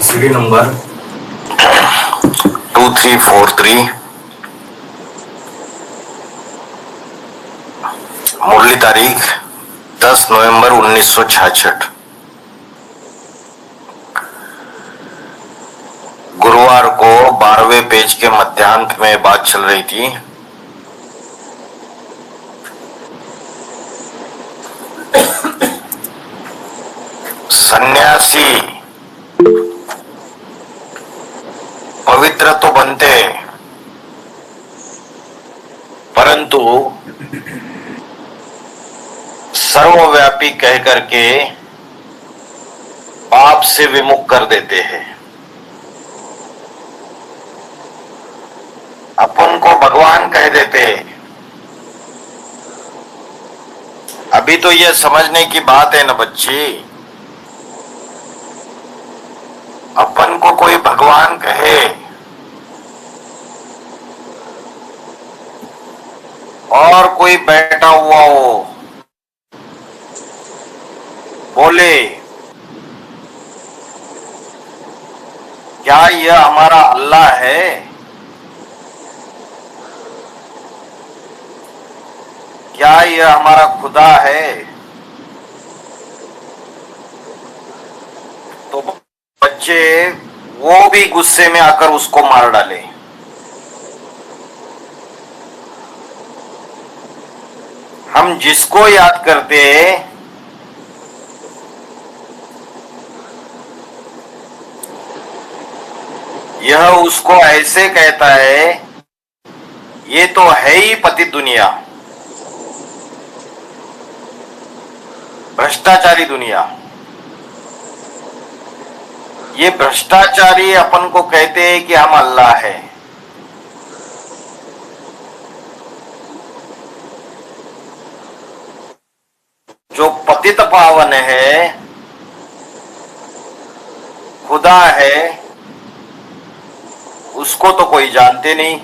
CD number 2343। मुरली तारीख 10 नवंबर 1966। गुरुवार को 12वें पेज के मध्यांत में बात चल रही थी। सन्यासी पवित्र तो बनते, परंतु सर्वव्यापी कह करके पाप से विमुख कर देते हैं। अपन को भगवान कह देते हैं। अभी तो यह समझने की बात है ना बच्ची, अपन को कोई भगवान कहे और कोई बैठा हुआ हो बोले क्या यह हमारा अल्लाह है? क्या यह हमारा खुदा है? तो बच्चे वो भी गुस्से में आकर उसको मार डाले। हम जिसको याद करते यह उसको ऐसे कहता है, ये तो है ही पतित दुनिया, भ्रष्टाचारी दुनिया। ये भ्रष्टाचारी अपन को कहते हैं कि हम अल्लाह है। जो पतित पावन है, खुदा है, उसको तो कोई जानते नहीं।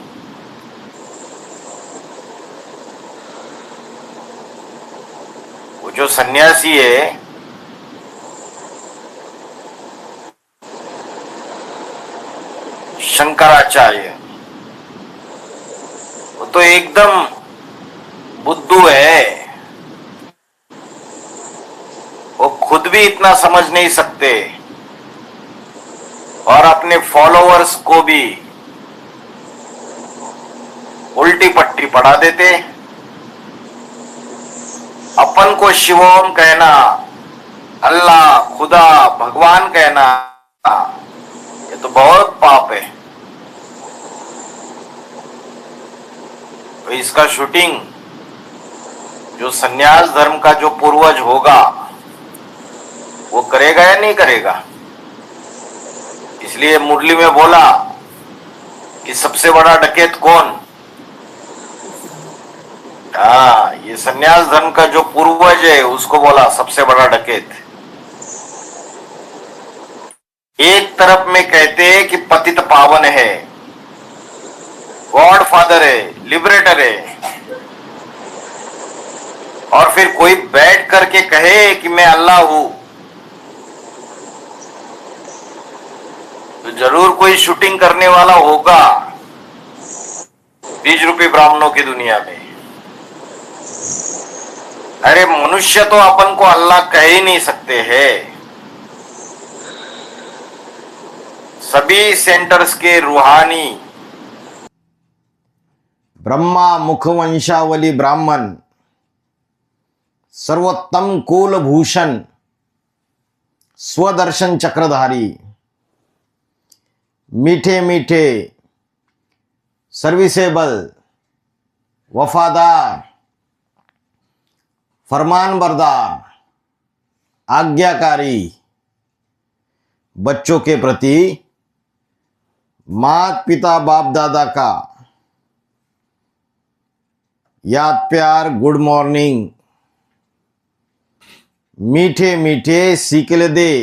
वो जो सन्यासी है, शंकराचार्य, वो तो एकदम बुद्धू है। वो खुद भी इतना समझ नहीं सकते और अपने फॉलोअर्स को भी उल्टी पट्टी पढ़ा देते। अपन को शिवोम कहना, अल्लाह, खुदा, भगवान कहना, ये तो बहुत पाप है। तो इसका शूटिंग जो सन्यास धर्म का जो पूर्वज होगा वो करेगा या नहीं करेगा? इसलिए मुरली में बोला कि सबसे बड़ा डकैत कौन? हाँ, ये सन्यास धर्म का जो पूर्वज है उसको बोला सबसे बड़ा डकैत। एक तरफ में कहते हैं कि पतित पावन है, गॉड फादर है, लिबरेटर है, और फिर कोई बैठ करके कहे कि मैं अल्लाह हूं, तो जरूर कोई शूटिंग करने वाला होगा 20 रुपये ब्राह्मणों की दुनिया में। अरे मनुष्य तो अपन को अल्लाह कह ही नहीं सकते हैं। सभी सेंटर्स के रूहानी ब्रह्मा मुखवंशावली ब्राह्मण, सर्वोत्तम कुलभूषण, स्वदर्शन चक्रधारी, मीठे मीठे, सर्विसेबल, वफादार, फरमानबरदार, आज्ञाकारी, बच्चों के प्रति माता पिता बाप दादा का याद प्यार, गुड मॉर्निंग, मीठे मीठे सीकले दे।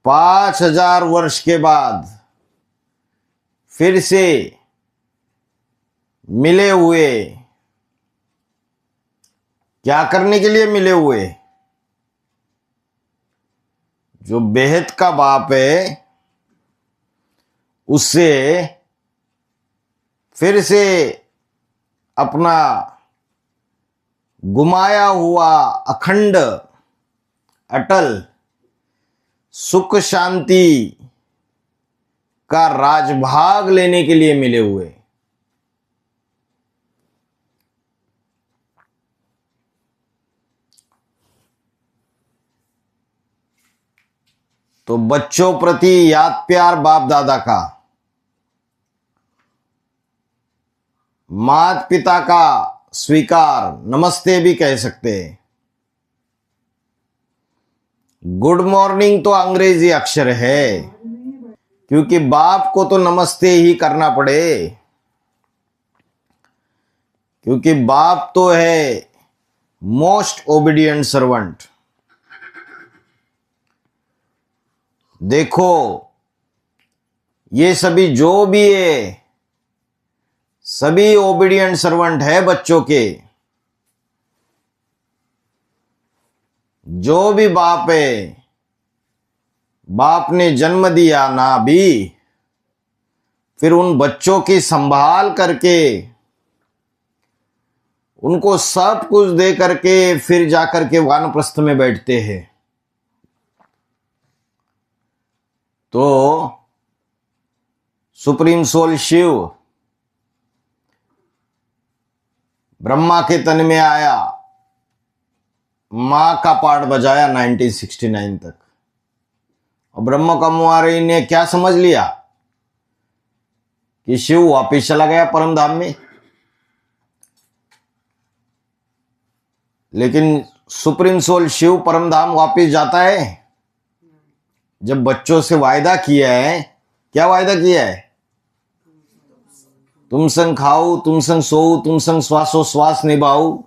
5000 वर्ष के बाद फिर से मिले हुए, क्या करने के लिए मिले हुए? जो बेहद का बाप है उससे फिर से अपना गुमाया हुआ अखंड अटल सुख शांति का राजभाग लेने के लिए मिले हुए। तो बच्चों प्रति याद प्यार बाप दादा का, माता पिता का स्वीकार, नमस्ते भी कह सकते हैं। गुड मॉर्निंग तो अंग्रेजी अक्षर है, क्योंकि बाप को तो नमस्ते ही करना पड़े, क्योंकि बाप तो है मोस्ट ओबीडिएंट सर्वेंट। देखो ये सभी जो भी है, सभी ओबीडिएंट सर्वेंट है बच्चों के। जो भी बाप है, बाप ने जन्म दिया ना भी, फिर उन बच्चों की संभाल करके, उनको सब कुछ दे करके फिर जाकर के वानप्रस्थ में बैठते हैं। तो सुप्रीम सोल शिव ब्रह्मा के तन में आया, मां का पार्ट बजाया 1969 तक। और ब्रह्म कुमारी ने क्या समझ लिया कि शिव वापिस चला गया परम धाम में। लेकिन सुप्रीम सोल शिव परम धाम वापिस जाता है जब बच्चों से वायदा किया है। क्या वायदा किया है? तुम संग खाऊं, तुम संग सोऊं, तुम संग श्वासोश्वास निभाऊं।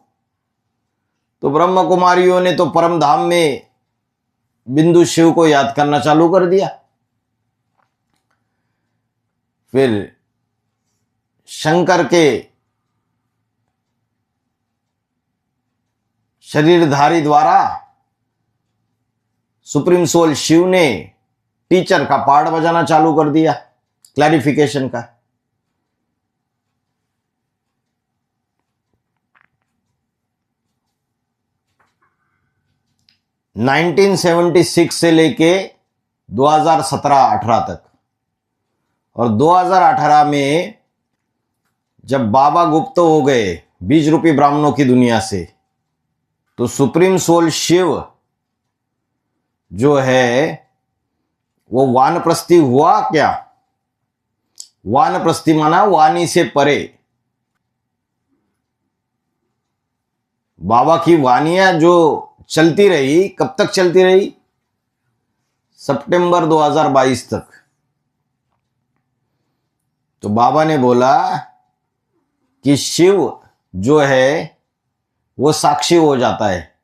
तो ब्रह्म कुमारियों ने तो परम धाम में बिंदु शिव को याद करना चालू कर दिया। फिर शंकर के शरीरधारी द्वारा सुप्रीम सोल शिव ने टीचर का पार्ट बजाना चालू कर दिया, क्लैरिफिकेशन का। (1976) से लेके 2017-18 तक, और 2018 में जब बाबा गुप्त हो गए बीज रूपी ब्राह्मणों की दुनिया से, तो सुप्रीम सोल शिव जो है वो वानप्रस्थी हुआ। क्या वानप्रस्थी माना? वाणी से परे। बाबा की वानियां जो चलती रही, कब तक चलती रही? सितंबर 2022 तक। तो बाबा ने बोला कि शिव जो है वो साक्षी हो जाता है,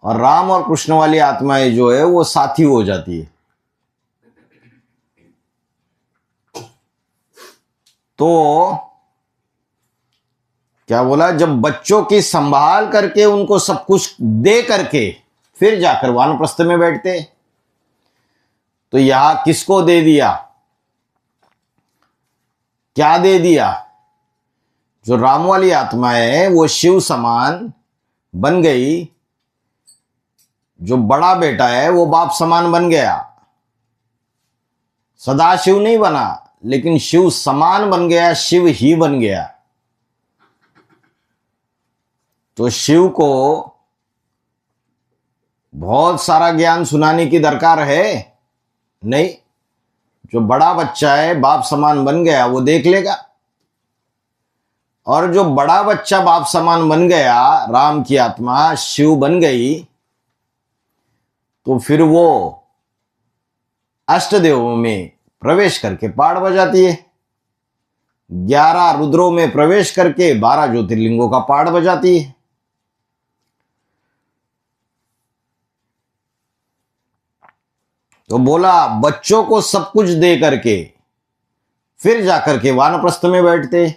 और राम और कृष्ण वाली आत्माएं जो है वो साथी हो जाती है। तो क्या बोला? जब बच्चों की संभाल करके, उनको सब कुछ दे करके फिर जाकर वानप्रस्थ में बैठते। तो यहां किसको दे दिया? क्या दे दिया? जो राम वाली आत्मा है वो शिव समान बन गई, जो बड़ा बेटा है वो बाप समान बन गया। सदा शिव नहीं बना, लेकिन शिव समान बन गया, शिव ही बन गया। तो शिव को बहुत सारा ज्ञान सुनाने की दरकार है नहीं। जो बड़ा बच्चा है बाप समान बन गया वो देख लेगा, और जो बड़ा बच्चा बाप समान बन गया, राम की आत्मा शिव बन गई, तो फिर वो अष्टदेवों में प्रवेश करके पाठ बजाती है। 11 रुद्रों में प्रवेश करके 12 ज्योतिर्लिंगों का पाठ बजाती है। तो बोला बच्चों को सब कुछ दे करके फिर जाकर के वानप्रस्थ में बैठते।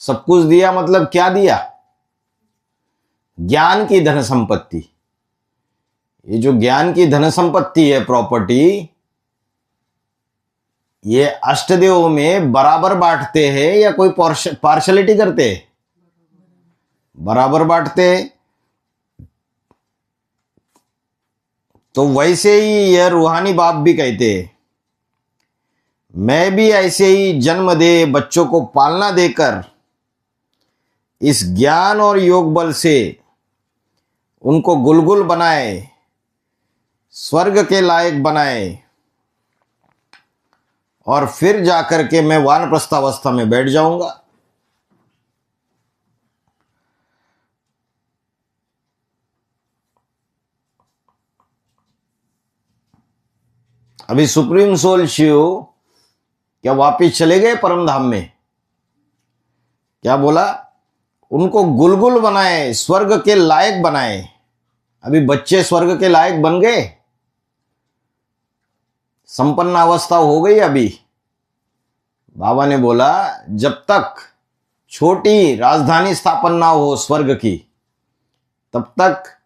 सब कुछ दिया मतलब क्या दिया? ज्ञान की धन संपत्ति, ये जो ज्ञान की धन संपत्ति है, प्रॉपर्टी, ये अष्टदेव में बराबर बांटते हैं या कोई पार्शलिटी करते हैं? बराबर बांटते हैं। तो वैसे ही यह रूहानी बाप भी कहते हैं, मैं भी ऐसे ही जन्म दे बच्चों को पालना देकर इस ज्ञान और योग बल से उनको गुलगुल बनाए, स्वर्ग के लायक बनाए, और फिर जाकर के मैं वानप्रस्थावस्था में बैठ जाऊंगा। अभी सुप्रीम सोल शिव क्या वापिस चले गए परम धाम में? क्या बोला? उनको गुलगुल बनाए, स्वर्ग के लायक बनाए। अभी बच्चे स्वर्ग के लायक बन गए, संपन्न अवस्था हो गई। अभी बाबा ने बोला जब तक छोटी राजधानी स्थापन ना हो स्वर्ग की, तब तक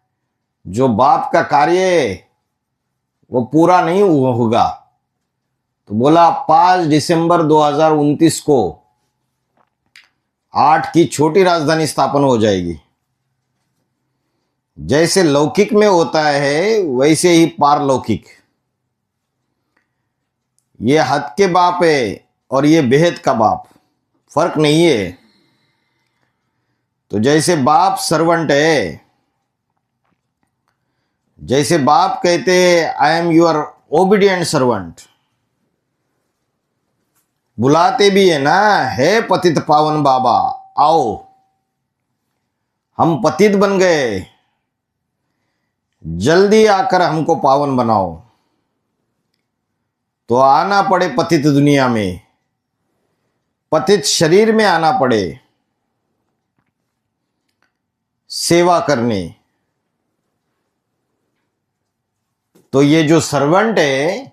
जो बाप का कार्य है वो पूरा नहीं होगा। तो बोला 5 दिसंबर 2029 को 8 की छोटी राजधानी स्थापन हो जाएगी। जैसे लौकिक में होता है वैसे ही पारलौकिक। ये हद के बाप है और ये बेहद का बाप, फर्क नहीं है। तो जैसे बाप सर्वेंट है, जैसे बाप कहते I am your obedient servant, बुलाते भी है ना, है पतित पावन बाबा आओ, हम पतित बन गए, जल्दी आकर हमको पावन बनाओ। तो आना पड़े पतित दुनिया में, पतित शरीर में आना पड़े, सेवा करने। तो ये जो सर्वेंट है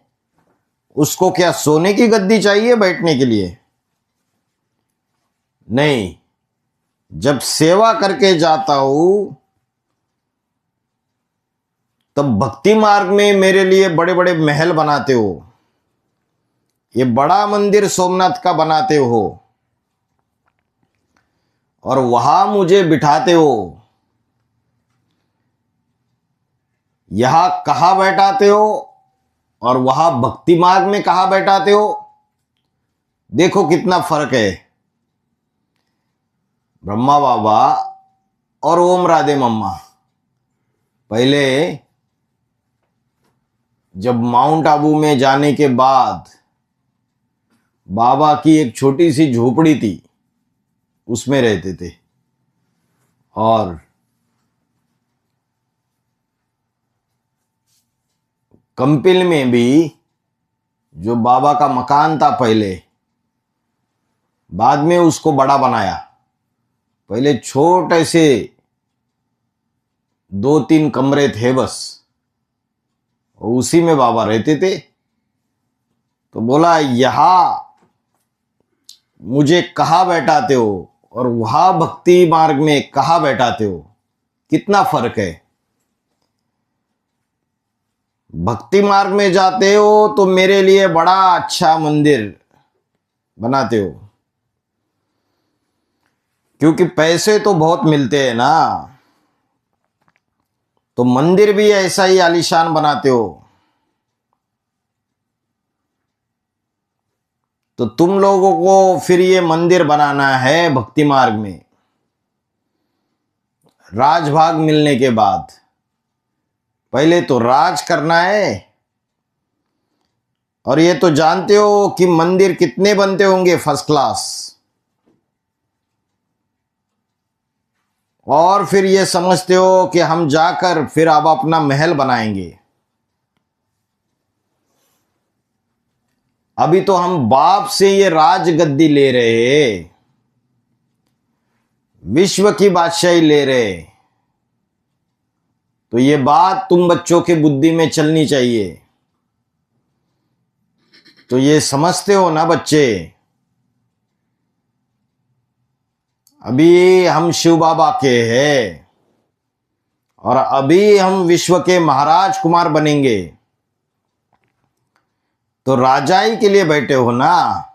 उसको क्या सोने की गद्दी चाहिए बैठने के लिए? नहीं। जब सेवा करके जाता हूं तब भक्ति मार्ग में मेरे लिए बड़े बड़े महल बनाते हो, ये बड़ा मंदिर सोमनाथ का बनाते हो और वहां मुझे बिठाते हो। यहां कहां बैठाते हो और वहां भक्ति मार्ग में कहां बैठाते हो? देखो कितना फर्क है। ब्रह्मा बाबा और ओम राधे मम्मा पहले जब माउंट आबू में जाने के बाद बाबा की एक छोटी सी झोपड़ी थी, उसमें रहते थे। और कंपिल में भी जो बाबा का मकान था पहले, बाद में उसको बड़ा बनाया। पहले छोटे से 2-3 कमरे थे बस, और उसी में बाबा रहते थे। तो बोला यहां मुझे कहां बैठाते हो और वहां भक्ति मार्ग में कहां बैठाते हो? कितना फर्क है। भक्ति मार्ग में जाते हो तो मेरे लिए बड़ा अच्छा मंदिर बनाते हो, क्योंकि पैसे तो बहुत मिलते हैं ना, तो मंदिर भी ऐसा ही आलीशान बनाते हो। तो तुम लोगों को फिर ये मंदिर बनाना है भक्ति मार्ग में, राजभाग मिलने के बाद। पहले तो राज करना है। और ये तो जानते हो कि मंदिर कितने बनते होंगे फर्स्ट क्लास, और फिर ये समझते हो कि हम जाकर फिर अब अपना महल बनाएंगे। अभी तो हम बाप से ये राज गद्दी ले रहे, विश्व की बादशाही ले रहे। तो ये बात तुम बच्चों के बुद्धि में चलनी चाहिए। तो ये समझते हो ना बच्चे, अभी हम शिव बाबा के हैं और अभी हम विश्व के महाराज कुमार बनेंगे। तो राजाई के लिए बैठे हो ना,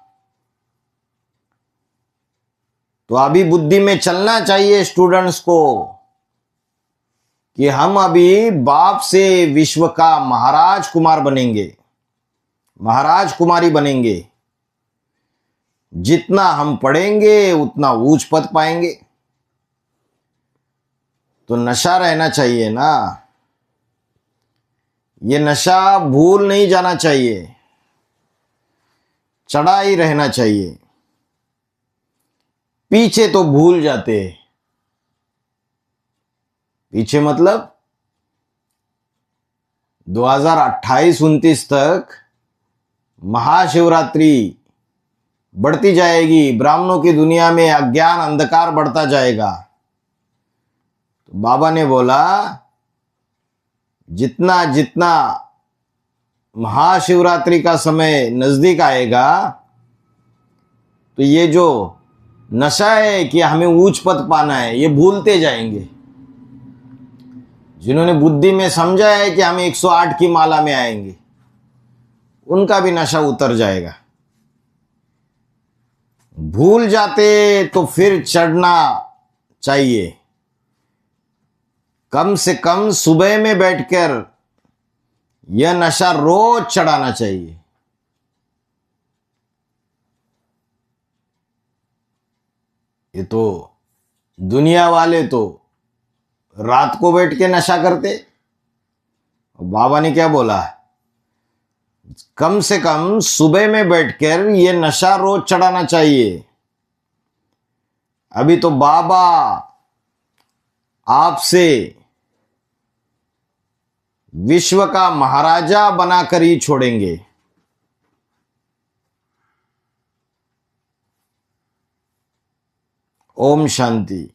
तो अभी बुद्धि में चलना चाहिए स्टूडेंट्स को कि हम अभी बाप से विश्व का महाराज कुमार बनेंगे, महाराज कुमारी बनेंगे। जितना हम पढ़ेंगे उतना ऊंच पद पाएंगे। तो नशा रहना चाहिए ना, ये नशा भूल नहीं जाना चाहिए, चढ़ा ही रहना चाहिए। पीछे तो भूल जाते, पीछे मतलब 2028-29 तक महाशिवरात्रि बढ़ती जाएगी, ब्राह्मणों की दुनिया में अज्ञान अंधकार बढ़ता जाएगा। तो बाबा ने बोला जितना जितना महाशिवरात्रि का समय नजदीक आएगा तो ये जो नशा है कि हमें उच्च पद पाना है, ये भूलते जाएंगे। जिन्होंने बुद्धि में समझा है कि हम 108 की माला में आएंगे, उनका भी नशा उतर जाएगा। भूल जाते तो फिर चढ़ना चाहिए। कम से कम सुबह में बैठकर यह नशा रोज चढ़ाना चाहिए। ये तो दुनिया वाले तो रात को बैठ के नशा करते। बाबा ने क्या बोला, कम से कम सुबह में बैठकर ये नशा रोज चढ़ाना चाहिए। अभी तो बाबा आपसे विश्व का महाराजा बनाकर ही छोड़ेंगे। ओम शांति।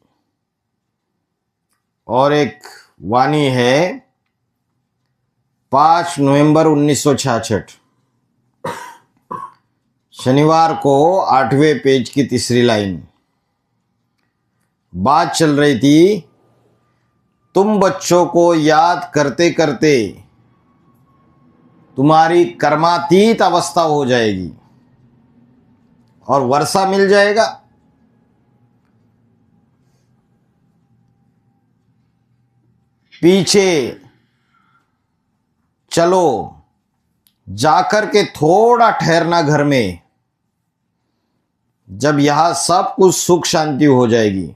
और एक वाणी है 5 नवंबर 1966, शनिवार को 8वें पेज की तीसरी लाइन। बात चल रही थी, तुम बच्चों को याद करते करते तुम्हारी कर्मातीत अवस्था हो जाएगी और वर्षा मिल जाएगा। पीछे चलो, जाकर के थोड़ा ठहरना घर में। जब यहां सब कुछ सुख शांति हो जाएगी,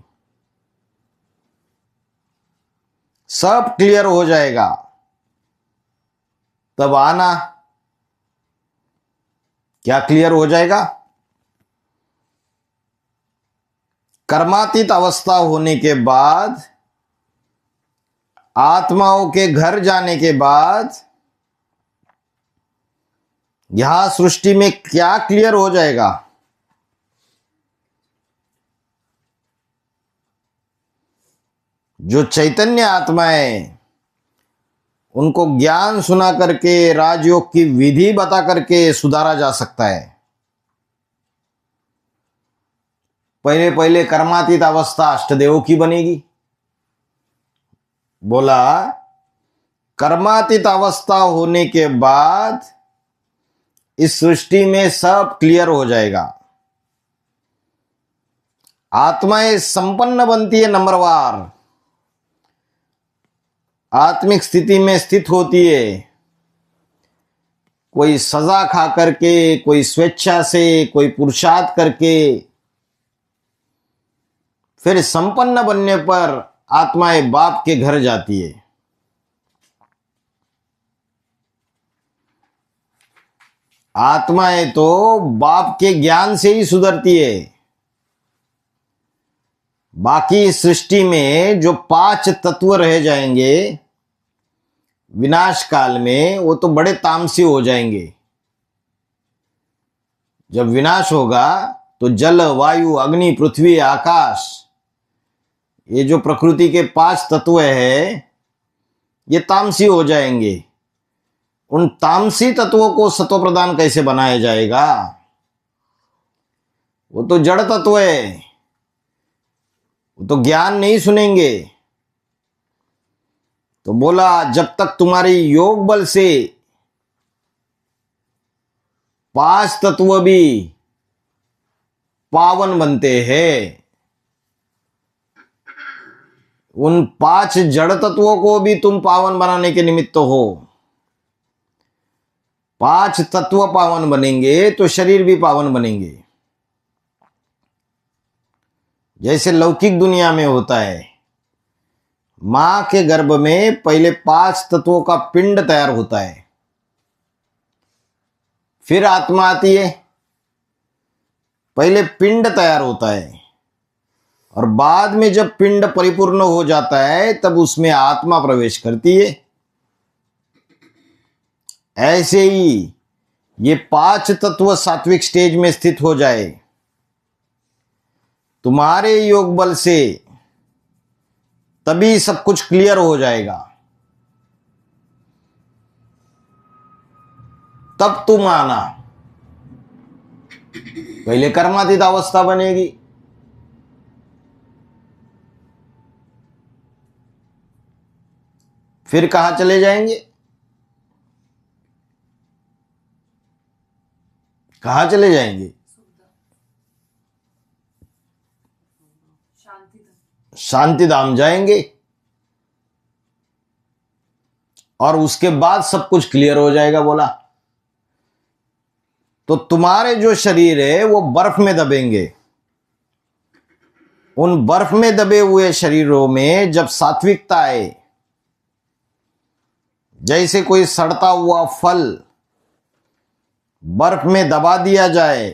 सब क्लियर हो जाएगा, तब आना। क्या क्लियर हो जाएगा? कर्मातीत अवस्था होने के बाद, आत्माओं के घर जाने के बाद यहां सृष्टि में क्या क्लियर हो जाएगा? जो चैतन्य आत्माएं, उनको ज्ञान सुना करके, राजयोग की विधि बता करके सुधारा जा सकता है। पहले पहले कर्मातीत अवस्था अष्टदेवों की बनेगी। बोला कर्मातीत अवस्था होने के बाद इस सृष्टि में सब क्लियर हो जाएगा। आत्माएं संपन्न बनती है, नंबरवार आत्मिक स्थिति में स्थित होती है। कोई सजा खा करके, कोई स्वेच्छा से, कोई पुरुषार्थ करके, फिर संपन्न बनने पर आत्माएं बाप के घर जाती है। आत्माएं तो बाप के ज्ञान से ही सुधरती है। बाकी सृष्टि में जो 5 तत्व रह जाएंगे विनाश काल में, वो तो बड़े तामसी हो जाएंगे। जब विनाश होगा तो जल, वायु, अग्नि, पृथ्वी, आकाश, ये जो प्रकृति के 5 तत्व है, ये तामसी हो जाएंगे। उन तामसी तत्वों को सत्व प्रदान कैसे बनाया जाएगा? वो तो जड़ तत्व है, वो तो ज्ञान नहीं सुनेंगे। तो बोला जब तक तुम्हारी योग बल से 5 तत्व भी पावन बनते हैं, उन 5 जड़ तत्वों को भी तुम पावन बनाने के निमित्त हो। 5 तत्व पावन बनेंगे तो शरीर भी पावन बनेंगे। जैसे लौकिक दुनिया में होता है, मां के गर्भ में पहले 5 तत्वों का पिंड तैयार होता है, फिर आत्मा आती है। पहले पिंड तैयार होता है और बाद में जब पिंड परिपूर्ण हो जाता है तब उसमें आत्मा प्रवेश करती है। ऐसे ही ये 5 तत्व सात्विक स्टेज में स्थित हो जाए, तुम्हारे योग बल से, तभी सब कुछ क्लियर हो जाएगा। तब तुम आना। पहले कर्मातीत अवस्था बनेगी, फिर कहां चले जाएंगे? कहां चले जाएंगे? शांति धाम जाएंगे और उसके बाद सब कुछ क्लियर हो जाएगा। बोला तो तुम्हारे जो शरीर है वो बर्फ में दबेंगे। उन बर्फ में दबे हुए शरीरों में जब सात्विकता आए, जैसे कोई सड़ता हुआ फल बर्फ में दबा दिया जाए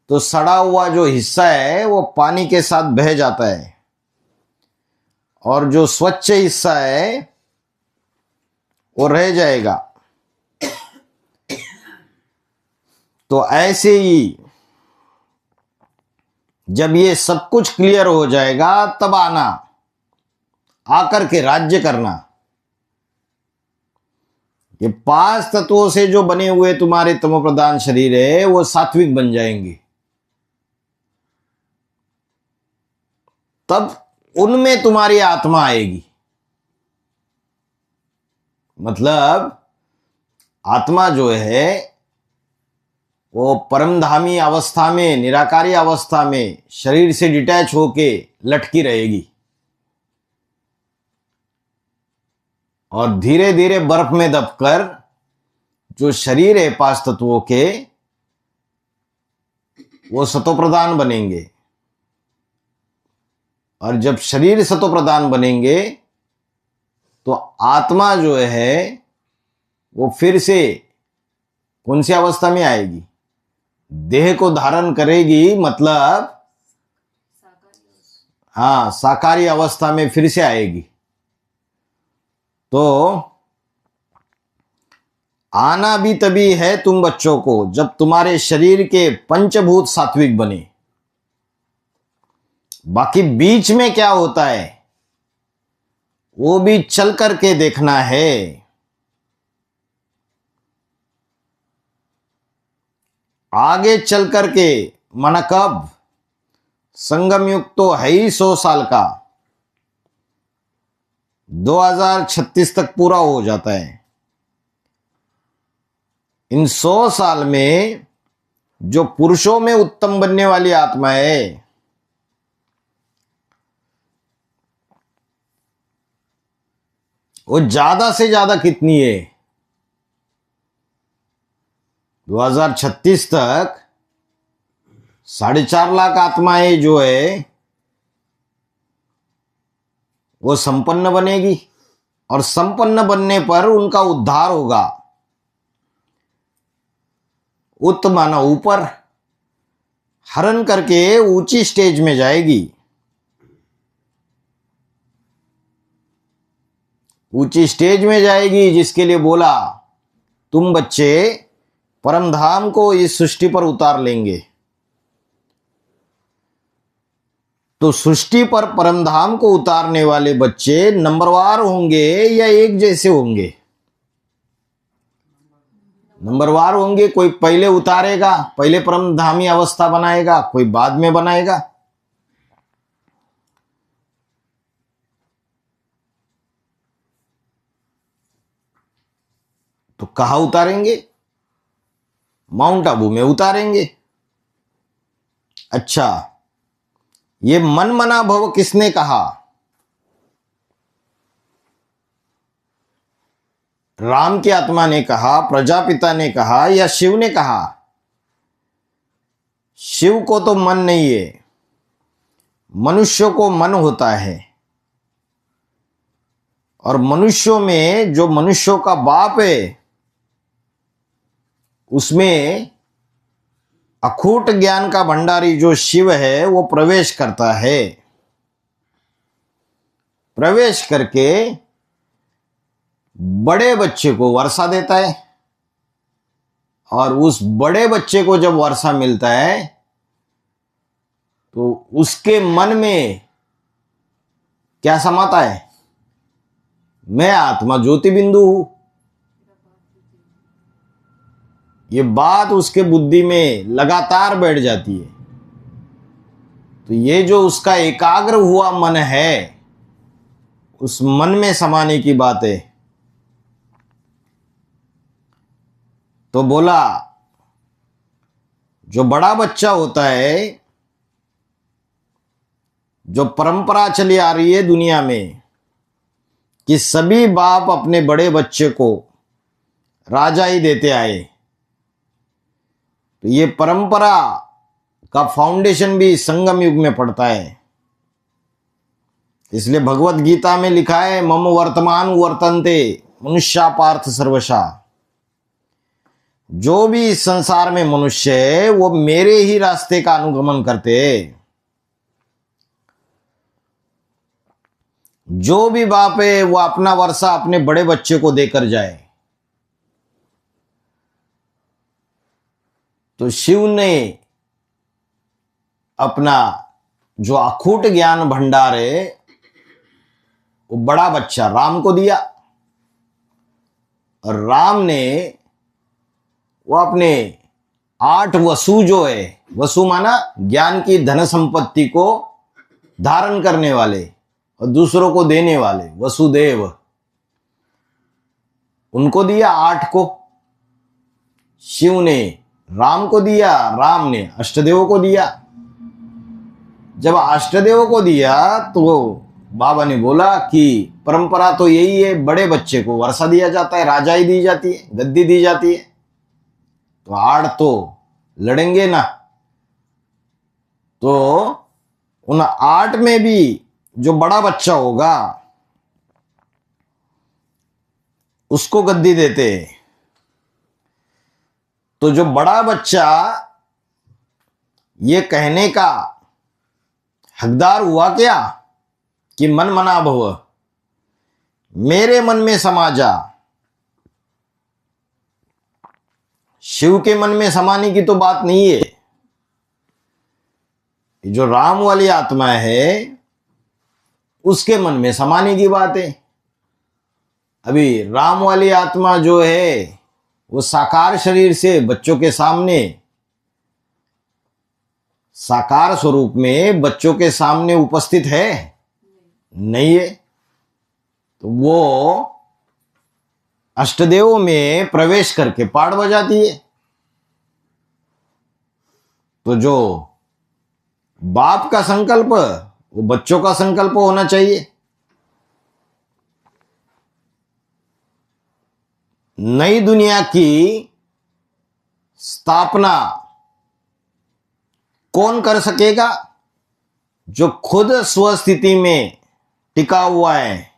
तो सड़ा हुआ जो हिस्सा है वो पानी के साथ बह जाता है और जो स्वच्छ हिस्सा है वो रह जाएगा। तो ऐसे ही जब ये सब कुछ क्लियर हो जाएगा तब आना, आकर के राज्य करना। ये 5 तत्वों से जो बने हुए तुम्हारे तमोप्रधान शरीर है वो सात्विक बन जाएंगे। तब उनमें तुम्हारी आत्मा आएगी। मतलब आत्मा जो है वो परमधामी अवस्था में, निराकारी अवस्था में शरीर से डिटैच होके लटकी रहेगी और धीरे धीरे बर्फ में दबकर जो शरीर है 5 तत्वों के, वो सतोप्रधान बनेंगे। और जब शरीर सतोप्रधान बनेंगे तो आत्मा जो है वो फिर से कौन सी अवस्था में आएगी? देह को धारण करेगी, मतलब हाँ, साकारी अवस्था में फिर से आएगी। तो आना भी तभी है तुम बच्चों को जब तुम्हारे शरीर के पंचभूत सात्विक बने। बाकी बीच में क्या होता है वो भी चल करके देखना है। आगे चल करके, माना कब? संगम युग तो है ही 100 साल का, 2036 तक पूरा हो जाता है। इन 100 साल में जो पुरुषों में उत्तम बनने वाली आत्मा है वो ज्यादा से ज्यादा कितनी है? 2036 तक 4.5 लाख आत्माएं जो है वो संपन्न बनेगी और संपन्न बनने पर उनका उद्धार होगा। उत माना ऊपर, हरण करके ऊंची स्टेज में जाएगी। ऊंची स्टेज में जाएगी जिसके लिए बोला तुम बच्चे परम धाम को इस सृष्टि पर उतार लेंगे। तो सृष्टि पर परम धाम को उतारने वाले बच्चे नंबरवार होंगे या एक जैसे होंगे? नंबरवार होंगे। कोई पहले उतारेगा, पहले परम धामी अवस्था बनाएगा, कोई बाद में बनाएगा। तो कहाँ उतारेंगे? माउंट आबू में उतारेंगे। अच्छा, ये मन मना भव किसने कहा? राम की आत्मा ने कहा, प्रजापिता ने कहा, या शिव ने कहा? शिव को तो मन नहीं है, मनुष्यों को मन होता है। और मनुष्यों में जो मनुष्यों का बाप है, उसमें अखूट ज्ञान का भंडारी जो शिव है वो प्रवेश करता है। प्रवेश करके बड़े बच्चे को वर्षा देता है, और उस बड़े बच्चे को जब वर्षा मिलता है तो उसके मन में क्या समाता है? मैं आत्मा ज्योति बिंदु हूं। ये बात उसके बुद्धि में लगातार बैठ जाती है। तो ये जो उसका एकाग्र हुआ मन है, उस मन में समाने की बात है। तो बोला, जो बड़ा बच्चा होता है, जो परंपरा चली आ रही है दुनिया में कि सभी बाप अपने बड़े बच्चे को राजा ही देते आए, तो ये परंपरा का फाउंडेशन भी संगम युग में पड़ता है। इसलिए भगवत गीता में लिखा है, मम वर्तमान वर्तन्ते मनुष्या पार्थ सर्वशा। जो भी इस संसार में मनुष्य है वो मेरे ही रास्ते का अनुगमन करते हैं। जो भी बाप है वो अपना वर्षा अपने बड़े बच्चे को देकर जाए। तो शिव ने अपना जो अखूट ज्ञान भंडार है वो बड़ा बच्चा राम को दिया, और राम ने वो अपने 8 वसु जो है, वसु माना ज्ञान की धन संपत्ति को धारण करने वाले और दूसरों को देने वाले, वसुदेव, उनको दिया 8 को। शिव ने राम को दिया, राम ने अष्टदेवों को दिया। जब अष्टदेवों को दिया तो बाबा ने बोला कि परंपरा तो यही है, बड़े बच्चे को वर्षा दिया जाता है, राजाई दी जाती है, गद्दी दी जाती है। तो 8 तो लड़ेंगे ना, तो उन 8 में भी जो बड़ा बच्चा होगा उसको गद्दी देते। तो जो बड़ा बच्चा ये कहने का हकदार हुआ क्या कि मन मना भव, मेरे मन में समा जा। शिव के मन में समाने की तो बात नहीं है। जो राम वाली आत्मा है उसके मन में समाने की बात है। अभी राम वाली आत्मा जो है वो साकार शरीर से बच्चों के सामने, साकार स्वरूप में बच्चों के सामने उपस्थित है? नहीं है। तो वो अष्टदेवों में प्रवेश करके पाठ बजाती है। तो जो बाप का संकल्प वो बच्चों का संकल्प होना चाहिए। नई दुनिया की स्थापना कौन कर सकेगा? जो खुद स्वस्थिति में टिका हुआ है,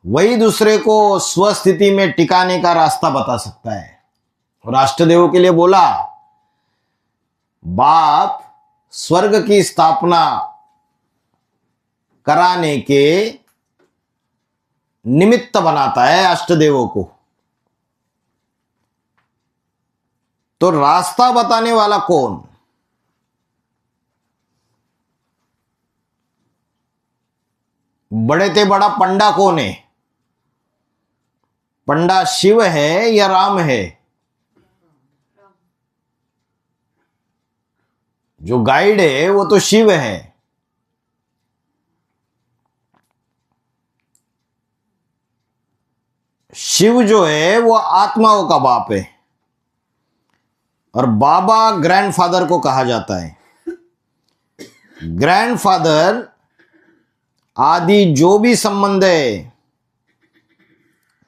वही दूसरे को स्वस्थिति में टिकाने का रास्ता बता सकता है। और अष्टदेवों के लिए बोला, बाप स्वर्ग की स्थापना कराने के निमित्त बनाता है अष्टदेवों को। तो रास्ता बताने वाला कौन? बड़े ते बड़ा पंडा कौन है? पंडा शिव है या राम है? जो गाइड है वो तो शिव है। शिव जो है वो आत्माओं का बाप है और बाबा ग्रैंडफादर को कहा जाता है। ग्रैंडफादर आदि जो भी संबंध है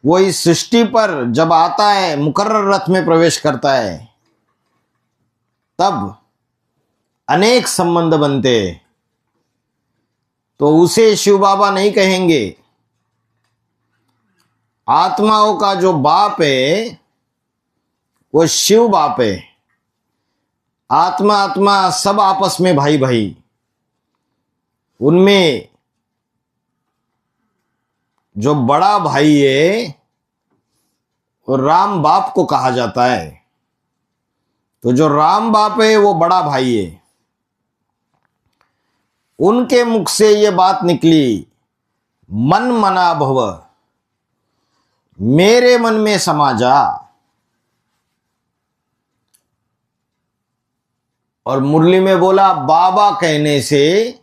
वो इस सृष्टि पर जब आता है, मुकर्रर रथ में प्रवेश करता है, तब अनेक संबंध बनते हैं। तो उसे शिव बाबा नहीं कहेंगे। आत्माओं का जो बाप है वो शिव बाप है। आत्मा आत्मा सब आपस में भाई भाई। उनमें जो बड़ा भाई है वो राम बाप को कहा जाता है। तो जो राम बाप है वो बड़ा भाई है। उनके मुख से ये बात निकली, मन मना भव, मेरे मन में समा जा। और मुरली में बोला, बाबा कहने से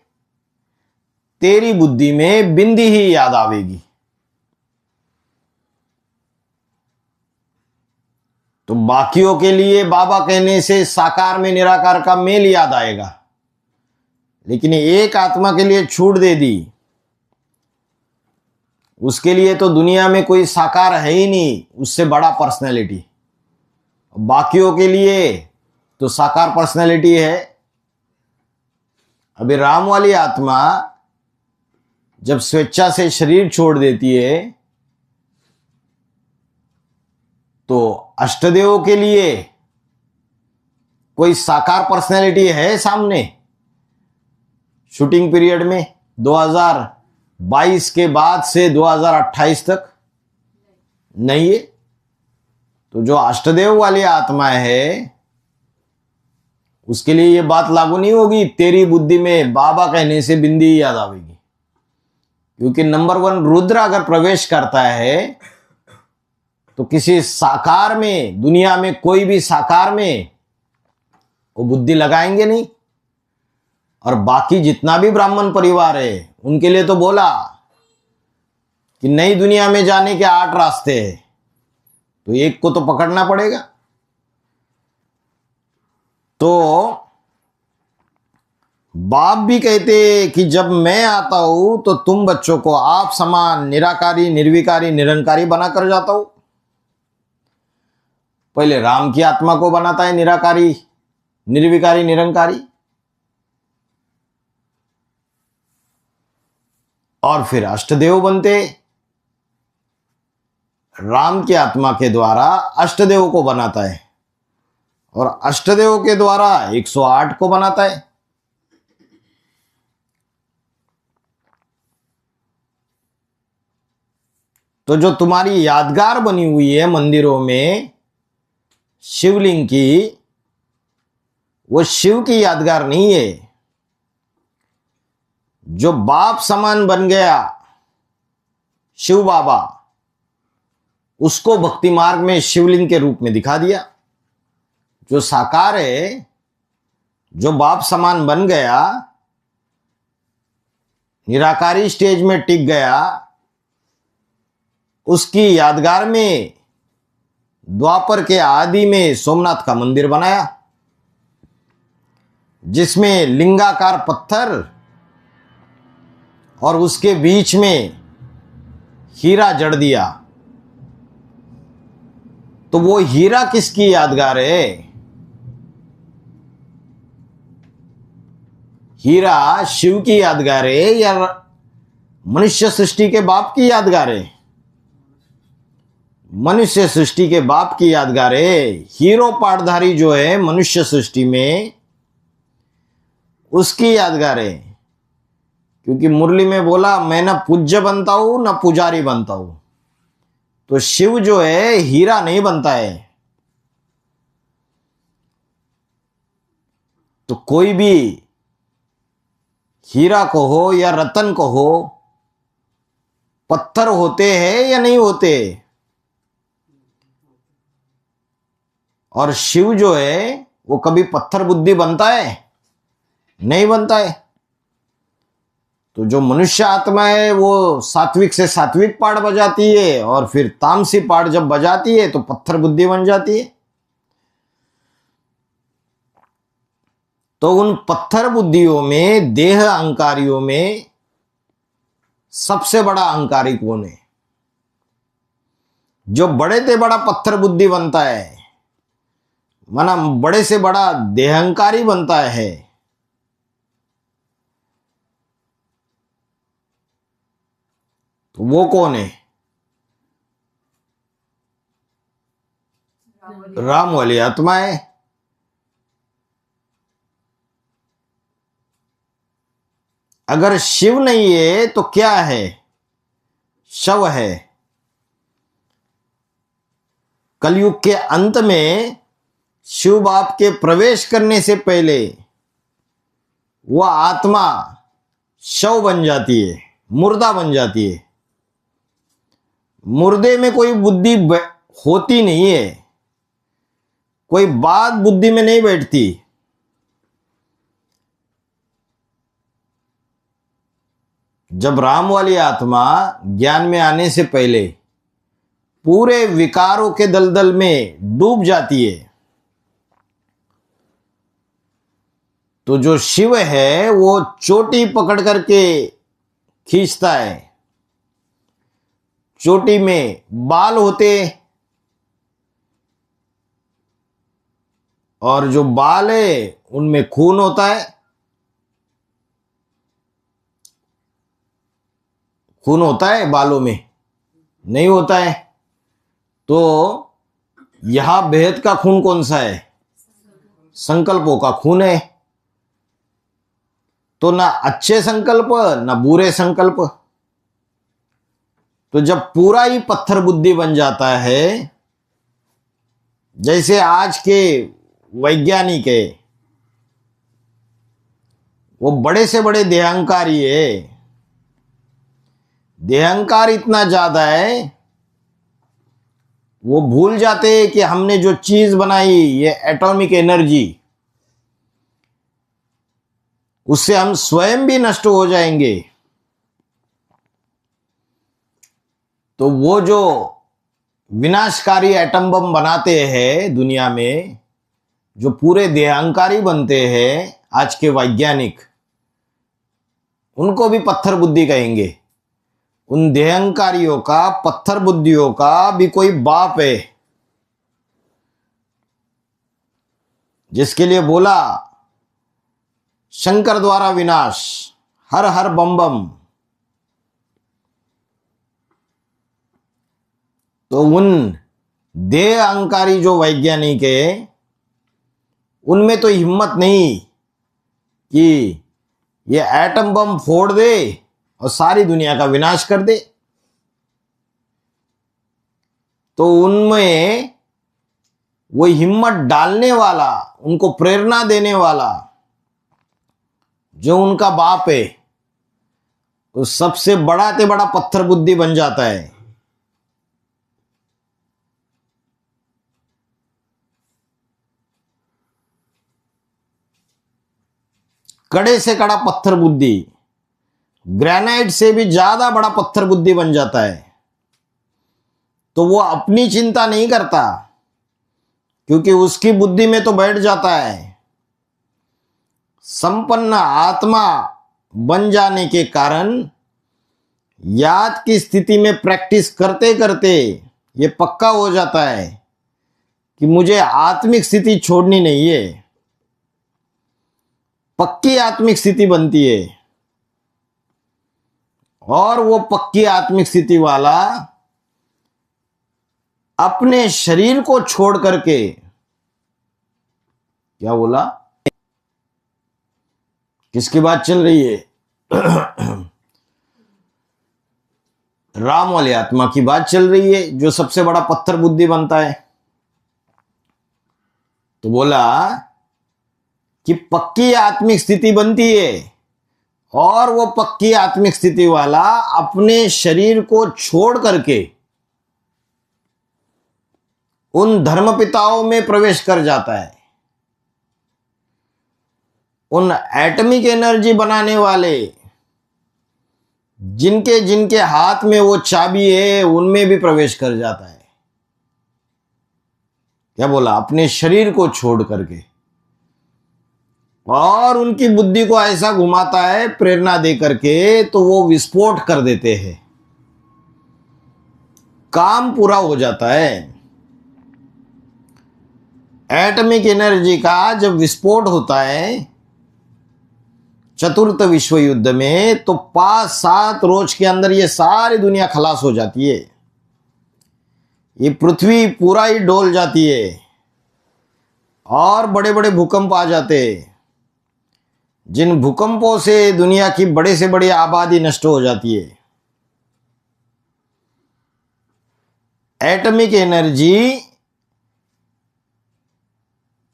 तेरी बुद्धि में बिंदी ही याद आवेगी। तो बाकियों के लिए बाबा कहने से साकार में निराकार का मेल याद आएगा, लेकिन एक आत्मा के लिए छूट दे दी। उसके लिए तो दुनिया में कोई साकार है ही नहीं, उससे बड़ा पर्सनैलिटी। बाकियों के लिए तो साकार पर्सनैलिटी है। अभी राम वाली आत्मा जब स्वेच्छा से शरीर छोड़ देती है तो अष्टदेवों के लिए कोई साकार पर्सनैलिटी है सामने? शूटिंग पीरियड में 2022 के बाद से 2028 तक नहीं है। तो जो अष्टदेव वाली आत्मा है उसके लिए ये बात लागू नहीं होगी, तेरी बुद्धि में बाबा कहने से बिंदी याद आवेगी। क्योंकि नंबर 1 रुद्र अगर प्रवेश करता है तो किसी साकार में, दुनिया में कोई भी साकार में वो बुद्धि लगाएंगे नहीं। और बाकी जितना भी ब्राह्मण परिवार है उनके लिए तो बोला कि नई दुनिया में जाने के 8 रास्ते हैं, तो एक को तो पकड़ना पड़ेगा। तो बाप भी कहते कि जब मैं आता हूं तो तुम बच्चों को आप समान निराकारी, निर्विकारी, निरंकारी बनाकर जाता हूं। पहले राम की आत्मा को बनाता है निराकारी, निर्विकारी, निरंकारी, और फिर अष्टदेव बनते। राम की आत्मा के द्वारा अष्टदेव को बनाता है और अष्टदेव के द्वारा 108 को बनाता है। तो जो तुम्हारी यादगार बनी हुई है मंदिरों में शिवलिंग की, वो शिव की यादगार नहीं है। जो बाप समान बन गया शिव बाबा, उसको भक्ति मार्ग में शिवलिंग के रूप में दिखा दिया। जो साकार है, जो बाप समान बन गया, निराकारी स्टेज में टिक गया, उसकी यादगार में द्वापर के आदि में सोमनाथ का मंदिर बनाया, जिसमें लिंगाकार पत्थर और उसके बीच में हीरा जड़ दिया। तो वो हीरा किसकी यादगार है? हीरा शिव की यादगार है या मनुष्य सृष्टि के बाप की यादगार है? मनुष्य सृष्टि के बाप की यादगार है। हीरो पाटधारी जो है मनुष्य सृष्टि में, उसकी यादगार है। क्योंकि मुरली में बोला, मैं ना पूज्य बनता हूं ना पुजारी बनता हूं। तो शिव जो है हीरा नहीं बनता है। तो कोई भी हीरा को हो या रतन को हो, पत्थर होते हैं या नहीं होते। और शिव जो है वो कभी पत्थर बुद्धि बनता है? नहीं बनता है। तो जो मनुष्य आत्मा है वो सात्विक से सात्विक पाठ बजाती है, और फिर तामसी पाठ जब बजाती है तो पत्थर बुद्धि बन जाती है। तो उन पत्थर बुद्धियों में, देह अहंकारियों में सबसे बड़ा अहंकारी कौन है? जो बड़े से बड़ा पत्थर बुद्धि बनता है, माना बड़े से बड़ा देहंकारी बनता है, तो वो कौन है? राम वाली आत्मा है। अगर शिव नहीं है तो क्या है? शव है। कलयुग के अंत में शिव बाप के प्रवेश करने से पहले वह आत्मा शव बन जाती है, मुर्दा बन जाती है। मुर्दे में कोई बुद्धि होती नहीं है, कोई बात बुद्धि में नहीं बैठती। जब राम वाली आत्मा ज्ञान में आने से पहले पूरे विकारों के दलदल में डूब जाती है, तो जो शिव है वो चोटी पकड़ करके खींचता है। चोटी में बाल होते, और जो बाल है उनमें खून होता है। खून होता है बालों में? नहीं होता है। तो यहां बेहद का खून कौन सा है? संकल्पों का खून है। तो ना अच्छे संकल्प ना बुरे संकल्प। तो जब पूरा ही पत्थर बुद्धि बन जाता है, जैसे आज के वैज्ञानिक है, वो बड़े से बड़े देहंकारी है। देहंकार इतना ज्यादा है, वो भूल जाते हैं कि हमने जो चीज बनाई, ये एटॉमिक एनर्जी, उससे हम स्वयं भी नष्ट हो जाएंगे। तो वो जो विनाशकारी एटम बम बनाते हैं दुनिया में, जो पूरे देहंकारी बनते हैं आज के वैज्ञानिक, उनको भी पत्थर बुद्धि कहेंगे। उन देहंकारियों का, पत्थर बुद्धियों का भी कोई बाप है, जिसके लिए बोला शंकर द्वारा विनाश, हर हर बम बम। तो उन देह अहंकारी जो वैज्ञानिक है, उनमें तो हिम्मत नहीं कि ये एटम बम फोड़ दे और सारी दुनिया का विनाश कर दे। तो उनमें वो हिम्मत डालने वाला, उनको प्रेरणा देने वाला जो उनका बाप है, तो सबसे बड़ा से बड़ा पत्थर बुद्धि बन जाता है। कड़े से कड़ा पत्थर बुद्धि, ग्रेनाइट से भी ज्यादा बड़ा पत्थर बुद्धि बन जाता है। तो वो अपनी चिंता नहीं करता, क्योंकि उसकी बुद्धि में तो बैठ जाता है। संपन्न आत्मा बन जाने के कारण याद की स्थिति में प्रैक्टिस करते करते ये पक्का हो जाता है कि मुझे आत्मिक स्थिति छोड़नी नहीं है। पक्की आत्मिक स्थिति बनती है, और वो पक्की आत्मिक स्थिति वाला अपने शरीर को छोड़ करके, क्या बोला, किसकी बात चल रही है? राम वाली आत्मा की बात चल रही है, जो सबसे बड़ा पत्थर बुद्धि बनता है। तो बोला कि पक्की आत्मिक स्थिति बनती है, और वो पक्की आत्मिक स्थिति वाला अपने शरीर को छोड़ करके उन धर्मपिताओं में प्रवेश कर जाता है। उन एटमिक एनर्जी बनाने वाले जिनके जिनके हाथ में वो चाबी है उनमें भी प्रवेश कर जाता है। क्या बोला? अपने शरीर को छोड़ करके, और उनकी बुद्धि को ऐसा घुमाता है प्रेरणा दे करके, तो वो विस्फोट कर देते हैं, काम पूरा हो जाता है। एटॉमिक एनर्जी का जब विस्फोट होता है चतुर्थ विश्व युद्ध में, तो 5-7 रोज के अंदर ये सारी दुनिया खलास हो जाती है। ये पृथ्वी पूरा ही डोल जाती है और बड़े बड़े भूकंप आ जाते हैं, जिन भूकंपों से दुनिया की बड़े से बड़ी आबादी नष्ट हो जाती है। एटॉमिक एनर्जी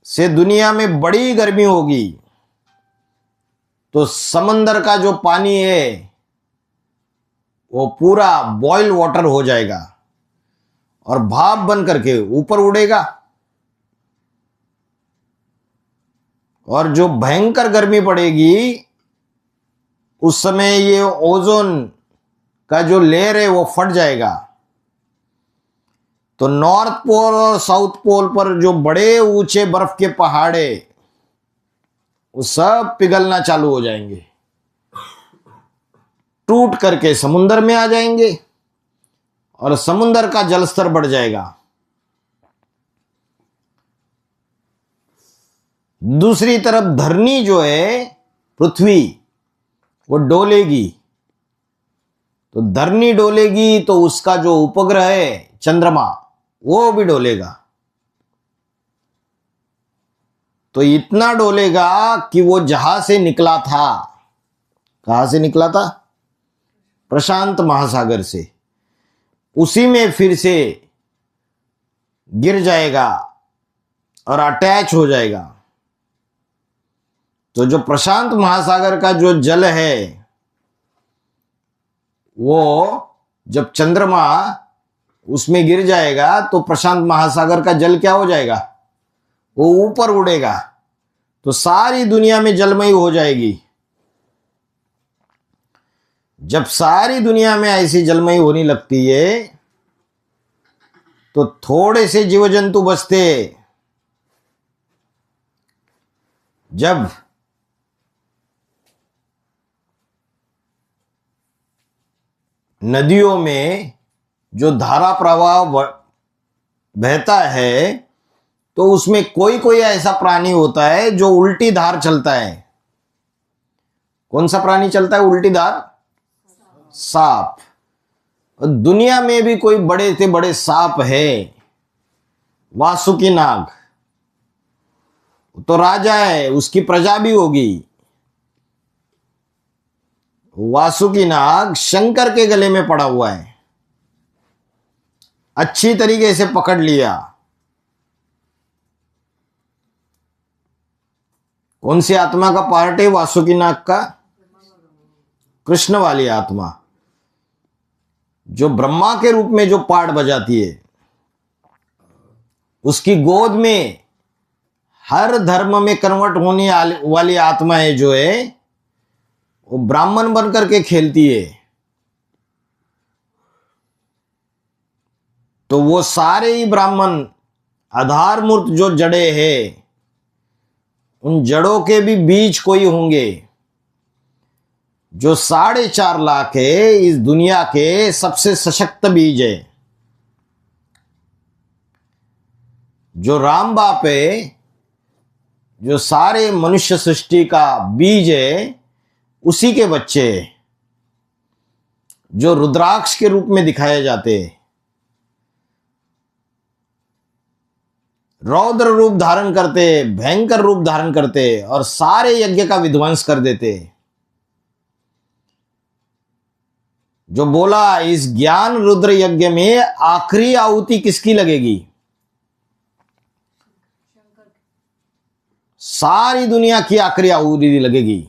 से दुनिया में बड़ी गर्मी होगी, तो समंदर का जो पानी है वो पूरा बॉयल वाटर हो जाएगा और भाप बन करके ऊपर उड़ेगा। और जो भयंकर गर्मी पड़ेगी उस समय ये ओजोन का जो लेयर है वो फट जाएगा। तो नॉर्थ पोल और साउथ पोल पर जो बड़े ऊंचे बर्फ के पहाड़ है वो सब पिघलना चालू हो जाएंगे, टूट करके समुद्र में आ जाएंगे और समुद्र का जलस्तर बढ़ जाएगा। दूसरी तरफ धरनी जो है, पृथ्वी, वो डोलेगी। तो धरनी डोलेगी तो उसका जो उपग्रह है चंद्रमा, वो भी डोलेगा। तो इतना डोलेगा कि वो जहां से निकला था, कहां से निकला था? प्रशांत महासागर से, उसी में फिर से गिर जाएगा और अटैच हो जाएगा। तो जो प्रशांत महासागर का जो जल है, वो जब चंद्रमा उसमें गिर जाएगा तो प्रशांत महासागर का जल क्या हो जाएगा? वो ऊपर उड़ेगा, तो सारी दुनिया में जलमयी हो जाएगी। जब सारी दुनिया में ऐसी जलमयी होने लगती है तो थोड़े से जीव जंतु बचते। जब नदियों में जो धारा प्रवाह बहता है तो उसमें कोई कोई ऐसा प्राणी होता है जो उल्टी धार चलता है। कौन सा प्राणी चलता है उल्टी धार? सांप। दुनिया में भी कोई बड़े से बड़े सांप है, वासुकी नाग, तो राजा है, उसकी प्रजा भी होगी। वासुकी नाग शंकर के गले में पड़ा हुआ है, अच्छी तरीके से पकड़ लिया। कौन सी आत्मा का पार्ट है वासुकी नाग का? कृष्ण वाली आत्मा, जो ब्रह्मा के रूप में जो पार्ट बजाती है। उसकी गोद में हर धर्म में कन्वर्ट होने वाली आत्माएं जो है वो ब्राह्मण बन करके खेलती है। तो वो सारे ही ब्राह्मण आधारमूर्त जो जड़े हैं, उन जड़ों के भी बीज कोई होंगे जो 4.5 लाख है, इस दुनिया के सबसे सशक्त बीज है। जो राम बाप है, जो सारे मनुष्य सृष्टि का बीज है, उसी के बच्चे जो रुद्राक्ष के रूप में दिखाए जाते, रौद्र रूप धारण करते, भयंकर रूप धारण करते और सारे यज्ञ का विध्वंस कर देते। जो बोला इस ज्ञान रुद्र यज्ञ में आखिरी आहुति किसकी लगेगी? सारी दुनिया की आखिरी आहुति लगेगी।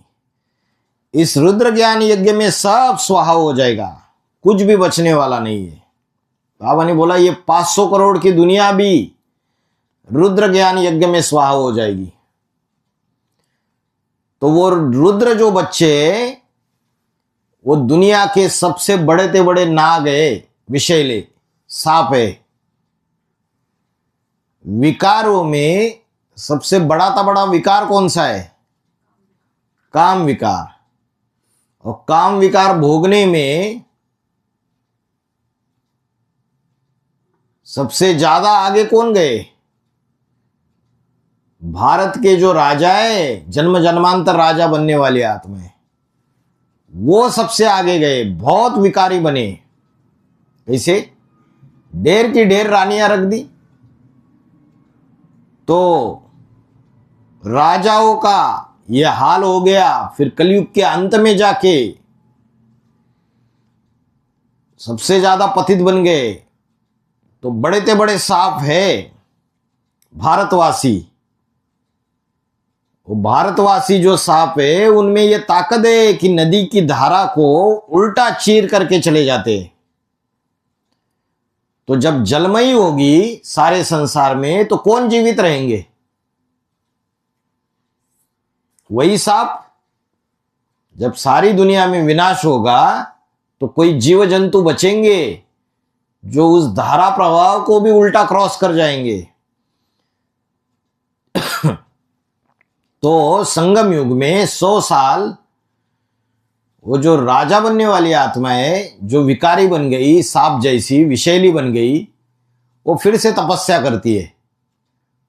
इस रुद्र ज्ञान यज्ञ में सब स्वाहा हो जाएगा, कुछ भी बचने वाला नहीं है। बाबा ने बोला ये 500 करोड़ की दुनिया भी रुद्र ज्ञान यज्ञ में स्वाहा हो जाएगी। तो वो रुद्र जो बच्चे, वो दुनिया के सबसे बड़े ते बड़े नाग है, विषैले सांप है। विकारों में सबसे बड़ा ता बड़ा विकार कौन सा है? काम विकार। और काम विकार भोगने में सबसे ज्यादा आगे कौन गए? भारत के जो राजा है, जन्म जन्मांतर राजा बनने वाले आत्माएं, वो सबसे आगे गए, बहुत विकारी बने। कैसे? ढेर की ढेर रानियां रख दी, तो राजाओं का यह हाल हो गया। फिर कलयुग के अंत में जाके सबसे ज्यादा पतित बन गए। तो बड़े ते बड़े सांप है भारतवासी। वो भारतवासी जो सांप है, उनमें यह ताकत है कि नदी की धारा को उल्टा चीर करके चले जाते। तो जब जलमयी होगी सारे संसार में, तो कौन जीवित रहेंगे? वही सांप। जब सारी दुनिया में विनाश होगा, तो कोई जीव जंतु बचेंगे जो उस धारा प्रवाह को भी उल्टा क्रॉस कर जाएंगे। तो संगम युग में 100 साल वो जो राजा बनने वाली आत्मा है, जो विकारी बन गई, सांप जैसी विषैली बन गई, वो फिर से तपस्या करती है,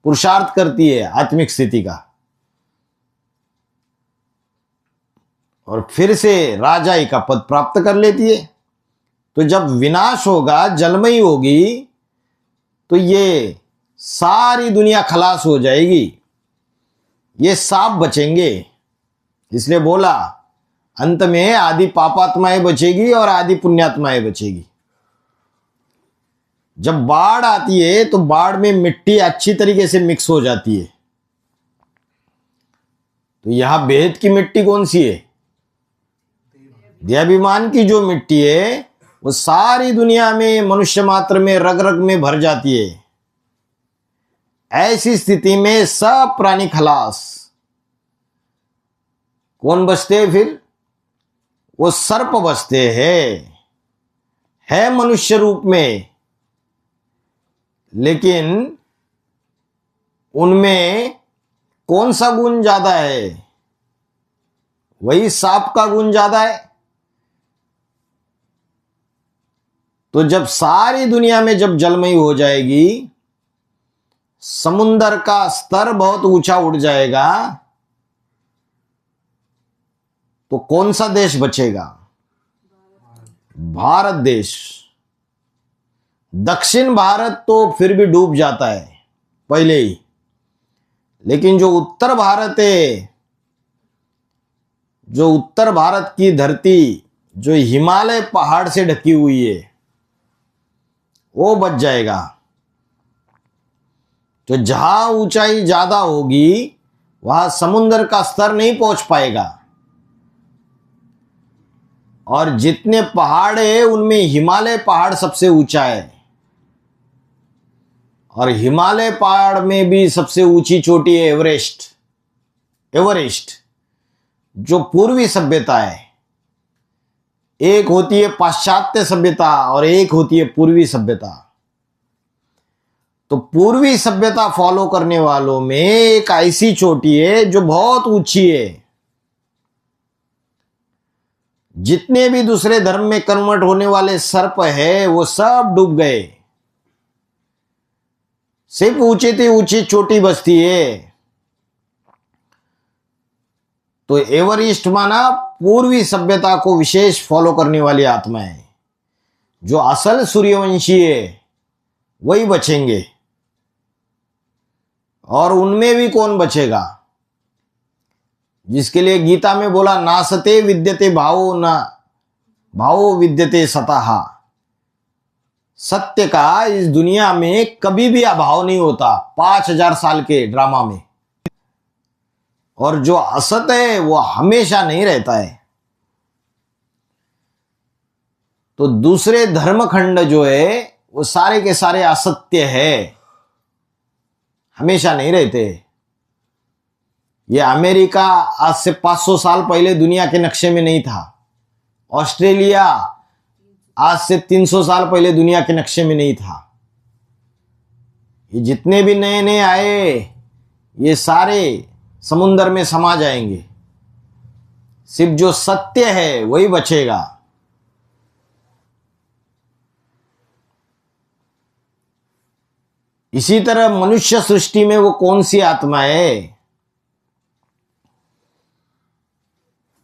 पुरुषार्थ करती है आत्मिक स्थिति का, और फिर से राजाई का पद प्राप्त कर लेती है। तो जब विनाश होगा, जलमयी होगी, तो ये सारी दुनिया खलास हो जाएगी, ये सांप बचेंगे। इसलिए बोला, अंत में आदि पापात्माएं बचेगी और आदि पुण्यात्माएं बचेगी। जब बाढ़ आती है, तो बाढ़ में मिट्टी अच्छी तरीके से मिक्स हो जाती है। तो यहां बेहद की मिट्टी कौन सी है? देहाभिमान की जो मिट्टी है, वो सारी दुनिया में मनुष्य मात्र में रग रग में भर जाती है। ऐसी स्थिति में सब प्राणी खलास। कौन बचते हैं फिर? वो सर्प बचते हैं, है मनुष्य रूप में, लेकिन उनमें कौन सा गुण ज्यादा है? वही सांप का गुण ज्यादा है। तो जब सारी दुनिया में जब जलमयी हो जाएगी, समुंदर का स्तर बहुत ऊंचा उठ जाएगा, तो कौन सा देश बचेगा? भारत देश। दक्षिण भारत तो फिर भी डूब जाता है पहले ही, लेकिन जो उत्तर भारत है, जो उत्तर भारत की धरती जो हिमालय पहाड़ से ढकी हुई है, वो बच जाएगा। तो जहां ऊंचाई ज्यादा होगी, वहां समुद्र का स्तर नहीं पहुंच पाएगा। और जितने पहाड़ है, उनमें हिमालय पहाड़ सबसे ऊंचा है। और हिमालय पहाड़ में भी सबसे ऊंची चोटी है एवरेस्ट। एवरेस्ट जो पूर्वी सभ्यता है, एक होती है पाश्चात्य सभ्यता और एक होती है पूर्वी सभ्यता। तो पूर्वी सभ्यता फॉलो करने वालों में एक ऐसी चोटी है जो बहुत ऊंची है। जितने भी दूसरे धर्म में कन्वर्ट होने वाले सर्प है, वो सब डूब गए। सिर्फ ऊंची थी ऊंची चोटी बचती है। तो एवरेस्ट माना पूर्वी सभ्यता को विशेष फॉलो करने वाली आत्मा है। जो असल सूर्यवंशी है, वही बचेंगे। और उनमें भी कौन बचेगा? जिसके लिए गीता में बोला, नासते विद्यते भावो न भावो विद्यते सतः। सत्य का इस दुनिया में कभी भी अभाव नहीं होता, 5000 साल के ड्रामा में। और जो असत है, वो हमेशा नहीं रहता है। तो दूसरे धर्मखंड जो है, वो सारे के सारे असत्य है, हमेशा नहीं रहते। ये अमेरिका आज से 500 साल पहले दुनिया के नक्शे में नहीं था। ऑस्ट्रेलिया आज से 300 साल पहले दुनिया के नक्शे में नहीं था। ये जितने भी नए नए आए ये सारे समुंदर में समा जाएंगे। सिर्फ जो सत्य है वही बचेगा। इसी तरह मनुष्य सृष्टि में वो कौन सी आत्मा है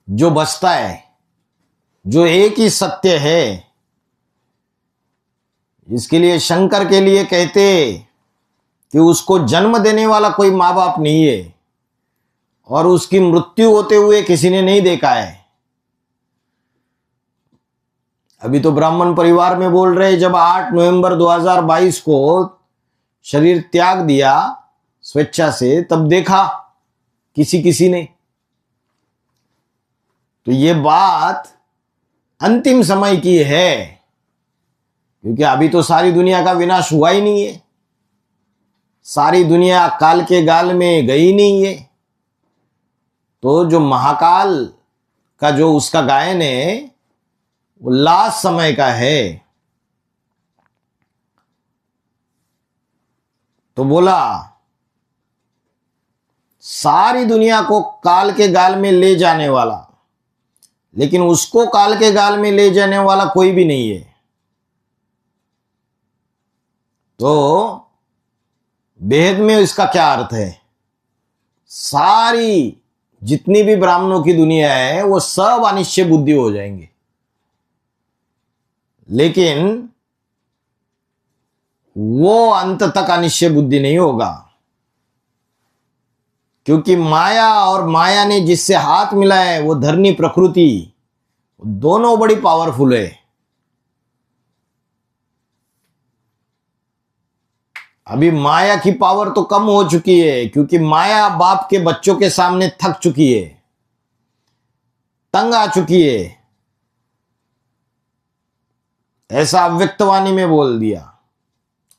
जो बचता है, जो एक ही सत्य है। इसके लिए शंकर के लिए कहते कि उसको जन्म देने वाला कोई माँ बाप नहीं है और उसकी मृत्यु होते हुए किसी ने नहीं देखा है। अभी तो ब्राह्मण परिवार में बोल रहे, जब 8 नवंबर 2022 को शरीर त्याग दिया स्वेच्छा से, तब देखा किसी ने। तो ये बात अंतिम समय की है, क्योंकि अभी तो सारी दुनिया का विनाश हुआ ही नहीं है। सारी दुनिया काल के गाल में गई नहीं है। तो जो महाकाल का जो उसका गायन है वो लास्ट समय का है। तो बोला सारी दुनिया को काल के गाल में ले जाने वाला, लेकिन उसको काल के गाल में ले जाने वाला कोई भी नहीं है। तो बेहद में इसका क्या अर्थ है? सारी जितनी भी ब्राह्मणों की दुनिया है वो सब अनिश्चय बुद्धि हो जाएंगे, लेकिन वो अंत तक अनिश्चय बुद्धि नहीं होगा, क्योंकि माया और माया ने जिससे हाथ मिलाया है वो धरनी प्रकृति, दोनों बड़ी पावरफुल है। अभी माया की पावर तो कम हो चुकी है, क्योंकि माया बाप के बच्चों के सामने थक चुकी है, तंग आ चुकी है। ऐसा अव्यक्तवाणी में बोल दिया।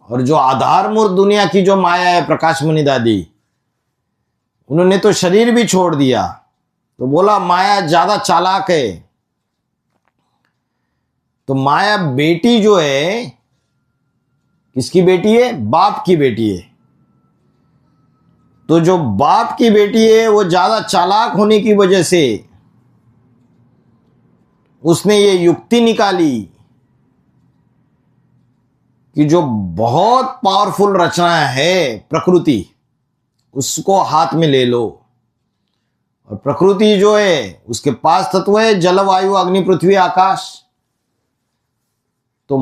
और जो आधारमूर्त दुनिया की जो माया है प्रकाश मुनि दादी, उन्होंने तो शरीर भी छोड़ दिया। तो बोला माया ज्यादा चालाक है। तो माया बेटी जो है, किसकी बेटी है? बाप की बेटी है। तो जो बाप की बेटी है वो ज्यादा चालाक होने की वजह से उसने ये युक्ति निकाली कि जो बहुत पावरफुल रचना है प्रकृति, उसको हाथ में ले लो। और प्रकृति जो है उसके पांच तत्व है, जल वायु अग्नि पृथ्वी आकाश। तो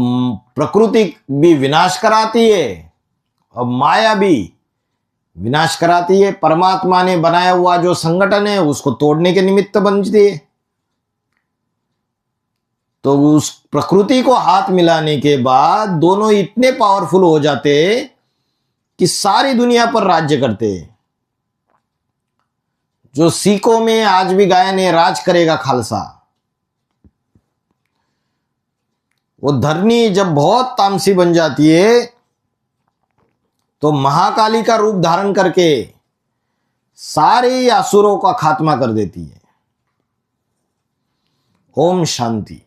प्रकृति भी विनाश कराती है और माया भी विनाश कराती है। परमात्मा ने बनाया हुआ जो संगठन है उसको तोड़ने के निमित्त बनती है। तो उस प्रकृति को हाथ मिलाने के बाद दोनों इतने पावरफुल हो जाते कि सारी दुनिया पर राज्य करते। जो सिखों में आज भी गायन है, राज करेगा खालसा। वो धरनी जब बहुत तामसी बन जाती है तो महाकाली का रूप धारण करके सारे असुरों का खात्मा कर देती है। ओम शांति।